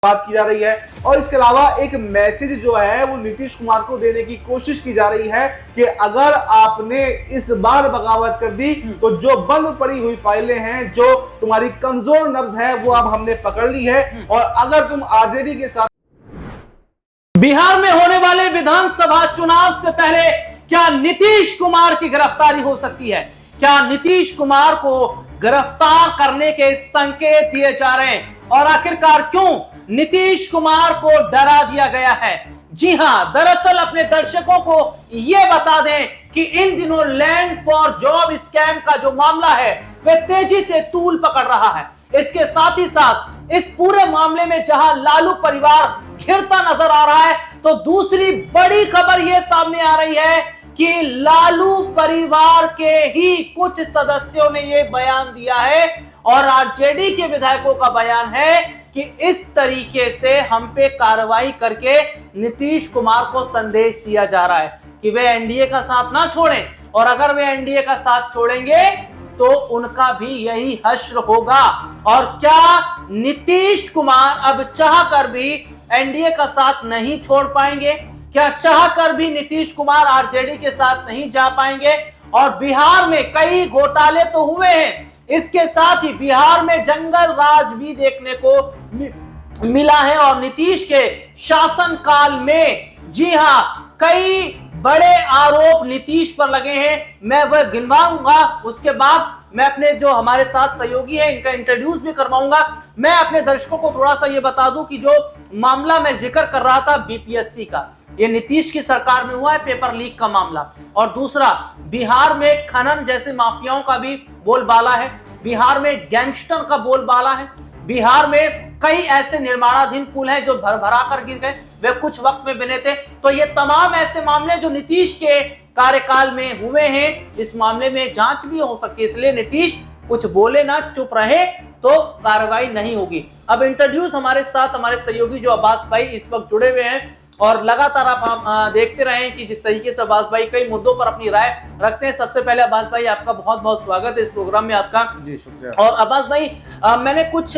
बात की जा रही है। और इसके अलावा एक मैसेज जो है वो नीतीश कुमार को देने की कोशिश की जा रही है कि अगर आपने इस बार बगावत कर दी तो जो बंद पड़ी हुई फाइलें हैं, जो तुम्हारी कमजोर नब्ज है, वो अब हमने पकड़ ली है। और अगर तुम आरजेडी के साथ बिहार में होने वाले विधानसभा चुनाव से पहले क्या नीतीश कुमार की गिरफ्तारी हो सकती है? क्या नीतीश कुमार को गिरफ्तार करने के संकेत दिए जा रहे हैं? और आखिरकार क्यों नीतीश कुमार को डरा दिया गया है? जी हां, दरअसल अपने दर्शकों को यह बता दें कि इन दिनों लैंड फॉर जॉब स्कैम का जो मामला है वह तेजी से तूल पकड़ रहा है। इसके साथ ही साथ इस पूरे मामले में जहां लालू परिवार घिरता नजर आ रहा है, तो दूसरी बड़ी खबर यह सामने आ रही है कि लालू परिवार के ही कुछ सदस्यों ने यह बयान दिया है और आरजेडी के विधायकों का बयान है कि इस तरीके से हम पे कार्रवाई करके नीतीश कुमार को संदेश दिया जा रहा है कि वे एनडीए का साथ ना छोड़ें, और अगर वे एनडीए का साथ छोड़ेंगे तो उनका भी यही हश्र होगा। और क्या नीतीश कुमार अब चाहकर भी एनडीए का साथ नहीं छोड़ पाएंगे? क्या चाहकर भी नीतीश कुमार आरजेडी के साथ नहीं जा पाएंगे? और बिहार में कई घोटाले तो हुए हैं, इसके साथ ही बिहार में जंगल राज भी देखने को मिला है। और नीतीश के शासनकाल में जी हां, कई बड़े आरोप नीतीश पर लगे हैं। मैं वह गिनवाऊंगा, उसके बाद मैं अपने जो हमारे साथ सहयोगी हैं इनका इंट्रोड्यूस भी करवाऊंगा। मैं अपने दर्शकों को थोड़ा सा ये बता दूं कि जो मामला मैं जिक्र कर रहा था बीपीएससी का, ये नीतीश की सरकार में हुआ है, पेपर लीक का मामला। और दूसरा, बिहार में खनन जैसे माफियाओं का भी बोलबाला है, बिहार में गैंगस्टर का बोलबाला है, बिहार में कई ऐसे निर्माणाधीन पुल हैं जो भरा कर गिर गए, वे कुछ वक्त में बने थे। तो ये तमाम ऐसे मामले जो नीतीश के कार्यकाल में हुए हैं, इस मामले में जांच भी हो सकती है। इसलिए नीतीश कुछ बोले ना, चुप रहे तो कार्रवाई नहीं होगी। अब इंट्रोड्यूस हमारे साथ हमारे सहयोगी जो अब्बास भाई इस वक्त जुड़े हुए हैं, और लगातार आप देखते रहें कि जिस तरीके से अब्बास भाई कई मुद्दों पर अपनी राय रखते हैं। सबसे पहले अब्बास भाई आपका बहुत बहुत स्वागत है इस प्रोग्राम में आपका। जी शुक्रिया। और अब्बास भाई मैंने कुछ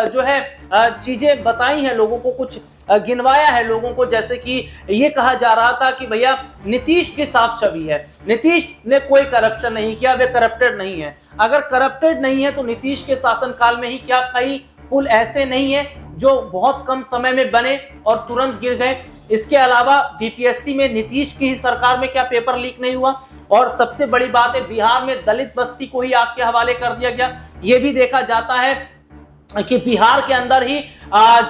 जो है चीजें बताई हैं लोगों को, कुछ गिनवाया है लोगों को, जैसे कि ये कहा जा रहा था कि भैया नीतीश की साफ छवि है, नीतीश ने कोई करप्शन नहीं किया, वे करप्टेड नहीं है। अगर करप्टेड नहीं है तो नीतीश के शासनकाल में ही क्या कई पुल ऐसे नहीं है जो बहुत कम समय में बने और तुरंत गिर गए? इसके अलावा बीपीएससी में नीतीश की ही सरकार में क्या पेपर लीक नहीं हुआ? और सबसे बड़ी बात है, बिहार में दलित बस्ती को ही आग के हवाले कर दिया गया। यह भी देखा जाता है कि बिहार के अंदर ही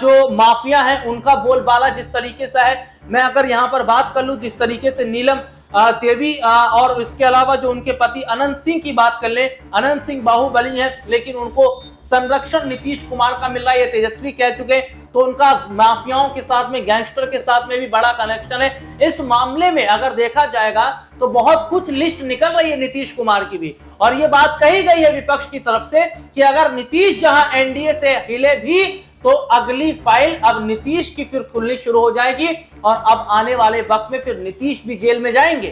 जो माफिया है उनका बोलबाला जिस तरीके से है। मैं अगर यहां पर बात कर लूं, जिस तरीके से नीलम देवी और इसके अलावा जो उनके पति अनंत सिंह की बात कर ले, अनंत सिंह बाहुबली हैं, लेकिन उनको संरक्षण नीतीश कुमार का मिल रहा है, ये तेजस्वी कह चुके, तो उनका माफियाओं के साथ में, गैंगस्टर के साथ में भी बड़ा कनेक्शन है। इस मामले में अगर देखा जाएगा तो बहुत कुछ लिस्ट निकल रही है नीतीश कुमार की भी, और ये बात कही गई है विपक्ष की तरफ से कि अगर नीतीश जहां एनडीए से हिले भी तो अगली फाइल अब नीतीश की फिर खुलनी शुरू हो जाएगी, और अब आने वाले वक्त में फिर नीतीश भी जेल में जाएंगे।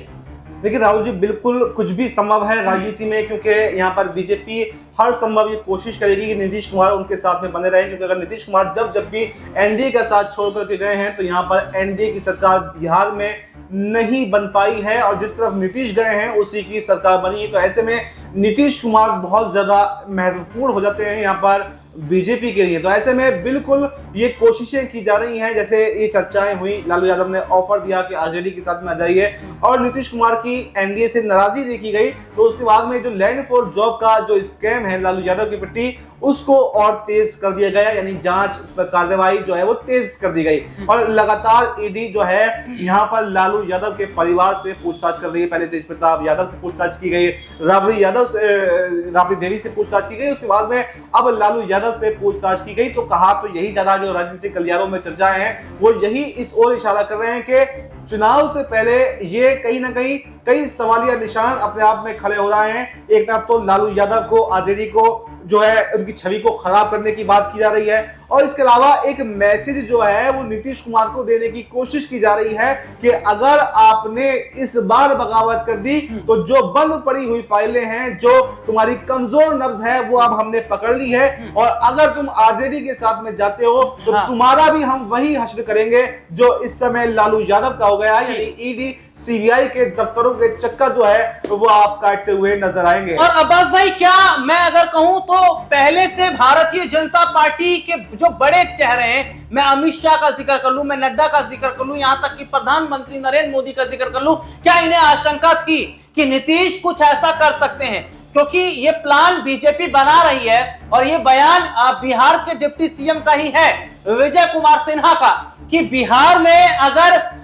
देखिए राहुल जी, बिल्कुल कुछ भी संभव है राजनीति में, क्योंकि यहाँ पर बीजेपी हर संभव ये कोशिश करेगी कि नीतीश कुमार उनके साथ में बने रहे। क्योंकि अगर नीतीश कुमार जब भी एनडीए का साथ छोड़ करके गए हैं तो यहाँ पर एनडीए की सरकार बिहार में नहीं बन पाई है, और जिस तरफ नीतीश गए हैं उसी की सरकार बनी है। तो ऐसे में नीतीश कुमार बहुत ज्यादा महत्वपूर्ण हो जाते हैं यहाँ पर बीजेपी के लिए। तो ऐसे में बिल्कुल ये कोशिशें की जा रही हैं, जैसे ये चर्चाएं हुई, लालू यादव ने ऑफर दिया कि आरजेडी के साथ में आ जाइए, और नीतीश कुमार की एनडीए से नाराजगी देखी गई। तो उसके बाद में जो लैंड फॉर जॉब का जो स्कैम है लालू यादव के प्रति, उसको और तेज कर दिया गया, यानी जांच, उस पर कार्रवाई जो है वो तेज कर दी गई। और लगातार ईडी जो है यहाँ पर लालू यादव के परिवार से पूछताछ कर रही है। पहले तेज प्रताप यादव से पूछताछ की गई, राबड़ी देवी से पूछताछ की गई, उसके बाद में अब लालू यादव से पूछताछ की गई। तो कहा तो यही जा रहा, जो राजनीतिक गलियारों में चर्चाएं हैं वो यही इस ओर इशारा कर रहे हैं कि चुनाव से पहले ये कहीं ना कहीं कई सवालिया निशान अपने आप में खड़े हो रहे हैं। एक तरफ तो लालू यादव को, आरजेडी को जो है उनकी छवि को खराब करने की बात की जा रही है, और इसके अलावा एक मैसेज जो है वो नीतीश कुमार को देने की कोशिश की जा रही है कि अगर आपने इस बार बगावत कर दी तो जो बंद पड़ी हुई फाइलें हैं, जो तुम्हारी कमजोर नब्ज है, वो अब हमने पकड़ ली है और अगर तुम आरजेडी के साथ में जाते हो तो तुम्हारा भी हम वही हश्र करेंगे जो इस समय लालू यादव का हो गया है, यानी ईडी सीबीआई के दफ्तरों के चक्कर जो है वो आप काटते हुए नजर आएंगे। और अब्बास भाई, क्या मैं अगर कहूं तो पहले से भारतीय जनता पार्टी के जो बड़े चेहरे हैं, मैं अमित शाह का जिक्र कर लूं, मैं नड्डा का जिक्र कर लूं, यहां तक कि प्रधानमंत्री नरेंद्र मोदी का जिक्र कर लूं, क्या इन्हें आशंका थी कि नीतीश कुछ ऐसा कर सकते हैं? क्योंकि ये प्लान बीजेपी बना रही है और ये बयान बिहार के डिप्टी सीएम का ही है, विजय कुमार सिन्हा का, कि बिहार में अगर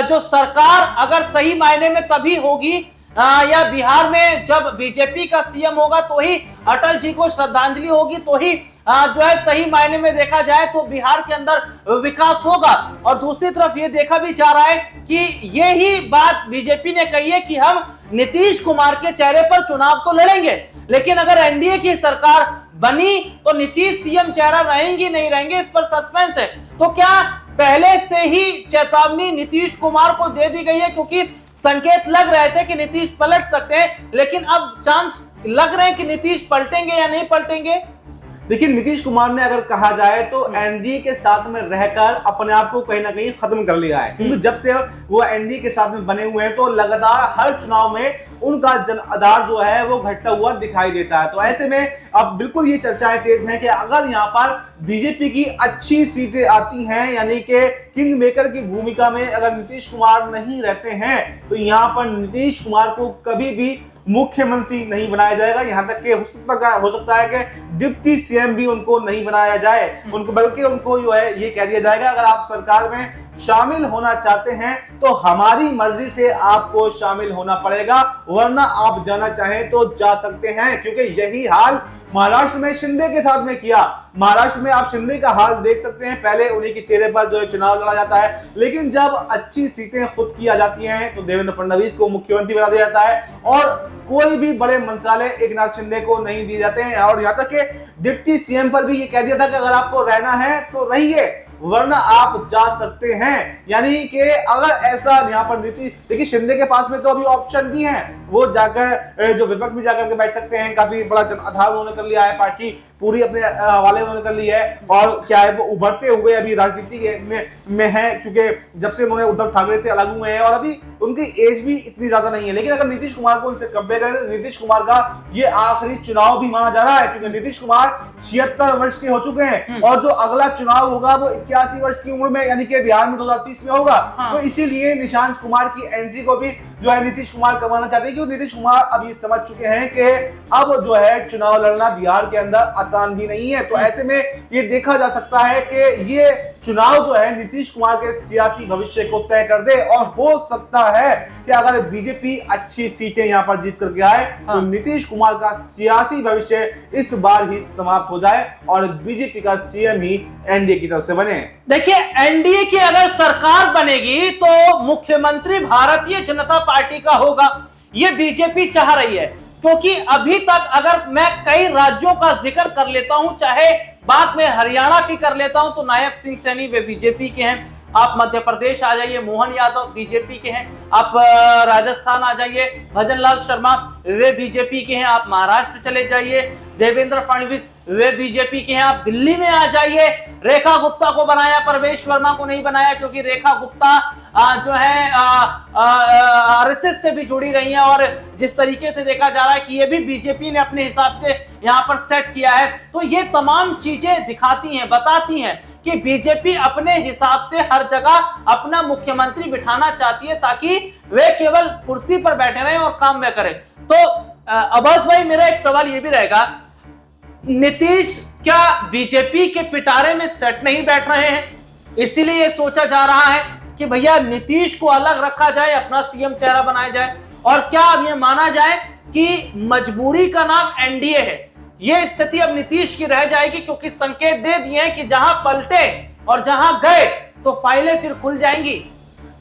जो सरकार अगर सही मायने में तभी होगी या बिहार में जब बीजेपी का सीएम होगा तो ही अटल जी को श्रद्धांजलि होगी, तो ही जो है सही मायने में देखा जाए तो बिहार के अंदर विकास होगा। और दूसरी तरफ ये देखा भी जा रहा है कि ये ही बात बीजेपी ने कही है कि हम नीतीश कुमार के चेहरे पर चुनाव तो लड़ेंगे, लेकिन अगर एनडीए की सरकार बनी तो नीतीश सीएम चेहरा रहेंगी नहीं रहेंगे, इस पर सस्पेंस है। तो क्या पहले से ही चेतावनी नीतीश कुमार को दे दी गई है? क्योंकि संकेत लग रहे थे कि नीतीश पलट सकते हैं, लेकिन अब चांस लग रहे हैं कि नीतीश पलटेंगे या नहीं पलटेंगे। देखिए, नीतीश कुमार ने अगर कहा जाए तो एनडीए के साथ में रहकर अपने आप को कहीं ना कहीं खत्म कर लिया है, क्योंकि जब से वो एनडीए के साथ में बने हुए हैं तो लगातार हर चुनाव में उनका जन आधार जो है वो घटता हुआ दिखाई देता है। तो ऐसे में अब बिल्कुल ये चर्चाएं तेज हैं कि अगर यहाँ पर बीजेपी की अच्छी सीटें आती हैं, यानी कि किंग मेकर की भूमिका में अगर नीतीश कुमार नहीं रहते हैं तो यहाँ पर नीतीश कुमार को कभी भी मुख्यमंत्री नहीं बनाया जाएगा। यहां तक कि हो सकता है कि डिप्टी सीएम भी उनको नहीं बनाया जाए, उनको बल्कि उनको जो है ये कह दिया जाएगा अगर आप सरकार में शामिल होना चाहते हैं तो हमारी मर्जी से आपको शामिल होना पड़ेगा, वरना आप जाना चाहें तो जा सकते हैं। क्योंकि यही हाल महाराष्ट्र में शिंदे के साथ में किया। महाराष्ट्र में आप शिंदे का हाल देख सकते हैं, पहले उन्हीं के चेहरे पर जो है चुनाव लड़ा जाता है, लेकिन जब अच्छी सीटें खुद की आ जाती हैं तो देवेंद्र फडणवीस को मुख्यमंत्री बना दिया जाता है और कोई भी बड़े मंत्रालय एकनाथ शिंदे को नहीं दिए जाते हैं। और यहां तक कि डिप्टी सीएम पर भी ये कह दिया था कि अगर आपको रहना है तो रहिए, वरना आप जा सकते हैं। यानी कि अगर ऐसा यहाँ पर नीति, देखिए शिंदे के पास में तो अभी ऑप्शन भी है, वो जाकर जो विपक्ष में जाकर के बैठ सकते हैं, काफी बड़ा जन आधार उन्होंने कर लिया है, पार्टी पूरी अपने हवाले उन्होंने कर ली है और क्या है वो उभरते हुए अभी राजनीति में है, क्योंकि जब से उन्होंने उद्धव ठाकरे से अलग हुए हैं और अभी उनकी एज भी इतनी ज्यादा नहीं है। लेकिन अगर नीतीश कुमार को इनसे कंपेयर करें तो नीतीश कुमार का ये आखिरी चुनाव भी माना जा रहा है, क्योंकि नीतीश कुमार 76 वर्ष के हो चुके हैं और जो अगला चुनाव होगा वो 81 वर्ष की उम्र में, यानी कि बिहार में 2030 में होगा। तो इसीलिए निशांत कुमार की एंट्री को भी जो है नीतीश कुमार करवाना चाहते हैं, क्योंकि नीतीश कुमार अभी समझ चुके हैं कि अब जो है चुनाव लड़ना बिहार के अंदर आसान भी नहीं है। तो ऐसे में ये देखा जा सकता है कि ये चुनाव जो है नीतीश कुमार के सियासी भविष्य को तय कर दे और हो सकता है कि अगर बीजेपी अच्छी सीटें यहां पर जीत करके आए तो नीतीश कुमार का सियासी भविष्य इस बार ही समाप्त हो जाए और बीजेपी का सीएम ही एनडीए की तरफ से बने। देखिए, एनडीए की अगर सरकार बनेगी तो मुख्यमंत्री भारतीय जनता पार्टी का होगा, ये बीजेपी चाह रही है। क्योंकि अभी तक अगर मैं कई राज्यों का जिक्र कर लेता हूं, चाहे बात में हरियाणा की कर लेता हूं तो नायब सिंह सैनी वे बीजेपी के हैं, आप मध्य प्रदेश आ जाइए मोहन यादव बीजेपी के हैं, आप राजस्थान आ जाइए भजन लाल शर्मा वे बीजेपी के हैं, आप महाराष्ट्र चले जाइए देवेंद्र फडणवीस वे बीजेपी के हैं, आप दिल्ली में आ जाइए रेखा गुप्ता को बनाया, परवेश वर्मा को नहीं बनाया, क्योंकि रेखा गुप्ता जो है आरएसएस से भी जुड़ी रही हैं और जिस तरीके से देखा जा रहा है कि ये भी बीजेपी ने अपने हिसाब से यहाँ पर सेट किया है। तो ये तमाम चीजें दिखाती हैं, बताती हैं कि बीजेपी अपने हिसाब से हर जगह अपना मुख्यमंत्री बिठाना चाहती है ताकि वे केवल कुर्सी पर बैठे रहें और काम वे करें। तो अब्बास भाई, मेरा एक सवाल ये भी रहेगा, नीतीश क्या बीजेपी के पिटारे में सेट नहीं बैठ रहे हैं, इसीलिए ये सोचा जा रहा है कि भैया नीतीश को अलग रखा जाए, अपना सीएम चेहरा बनाया जाए? और क्या अब ये माना जाए कि मजबूरी का नाम एनडीए है, ये स्थिति अब नीतीश की रह जाएगी? क्योंकि संकेत दे दिए हैं कि जहां पलटे और जहां गए तो फाइलें फिर खुल जाएंगी।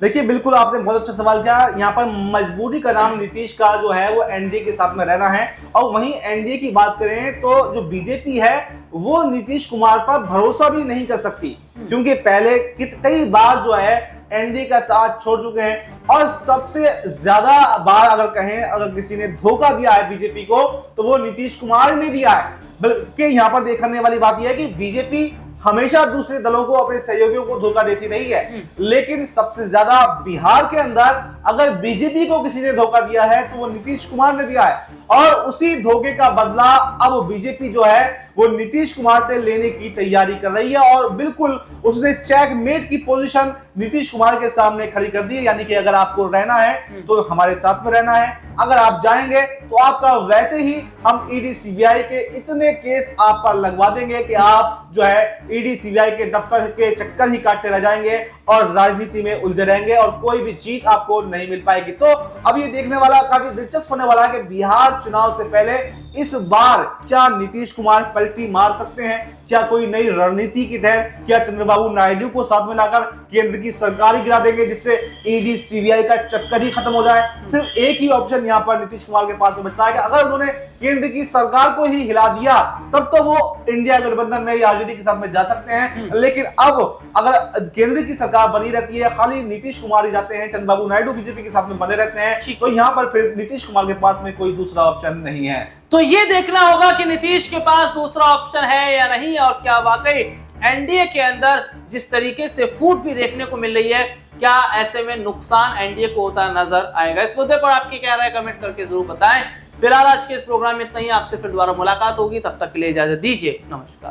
देखिए बिल्कुल आपने बहुत अच्छा सवाल किया। यहाँ पर मजबूरी का नाम नीतीश का जो है वो एनडीए के साथ में रहना है। और वहीं एनडीए की बात करें तो जो बीजेपी है वो नीतीश कुमार पर भरोसा भी नहीं कर सकती, क्योंकि पहले कई बार जो है एनडीए का साथ छोड़ चुके हैं। और सबसे ज्यादा बार अगर कहें, अगर किसी ने धोखा दिया है बीजेपी को तो वो नीतीश कुमार ने दिया है। बल्कि यहाँ पर देखने वाली बात यह है कि बीजेपी हमेशा दूसरे दलों को, अपने सहयोगियों को धोखा देती रही है, लेकिन सबसे ज्यादा बिहार के अंदर अगर बीजेपी को किसी ने धोखा दिया है तो वो नीतीश कुमार ने दिया है। और उसी धोखे का बदला अब बीजेपी जो है वो नीतीश कुमार से लेने की तैयारी कर रही है। और बिल्कुल उसने चेकमेट की पोजीशन नीतीश कुमार के सामने खड़ी कर दी है, यानी कि अगर आपको रहना है तो हमारे साथ में रहना है, अगर आप जाएंगे तो आपका वैसे ही हम ईडी सीबीआई के इतने केस आप पर लगवा देंगे कि आप जो है ईडी सीबीआई के दफ्तर के चक्कर ही काटते रह जाएंगे और राजनीति में उलझे रहेंगे और कोई भी जीत आपको नहीं मिल पाएगी। तो अब ये देखने वाला काफी दिलचस्प होने वाला है कि बिहार चुनाव से पहले इस बार क्या नीतीश कुमार पलटी मार सकते हैं, क्या कोई नई रणनीति की तहत, क्या चंद्रबाबू नायडू को साथ में लाकर केंद्र की सरकार ही गिरा देंगे जिससे ईडी सीबीआई का चक्कर ही खत्म हो जाए। सिर्फ एक ही ऑप्शन यहाँ पर नीतीश कुमार के पास में बचता है कि अगर उन्होंने केंद्र की सरकार को ही हिला दिया तब तो वो इंडिया गठबंधन में या आरजेडी के साथ में जा सकते हैं, लेकिन अब अगर केंद्र की सरकार बनी रहती है, खाली नीतीश कुमार ही जाते हैं, चंद्रबाबू नायडू बीजेपी के साथ में बने रहते हैं, तो यहाँ पर फिर नीतीश कुमार के पास में कोई दूसरा ऑप्शन नहीं है। तो ये देखना होगा कि नीतीश के पास दूसरा ऑप्शन है या नहीं, और क्या वाकई एनडीए के अंदर जिस तरीके से फूट भी देखने को मिल रही है, क्या ऐसे में नुकसान एनडीए को होता नजर आएगा। इस मुद्दे पर आपकी क्या राय कमेंट करके जरूर बताएं। फिलहाल आज के इस प्रोग्राम में इतना ही, आपसे फिर दोबारा मुलाकात होगी, तब तक के लिए इजाजत दीजिए, नमस्कार।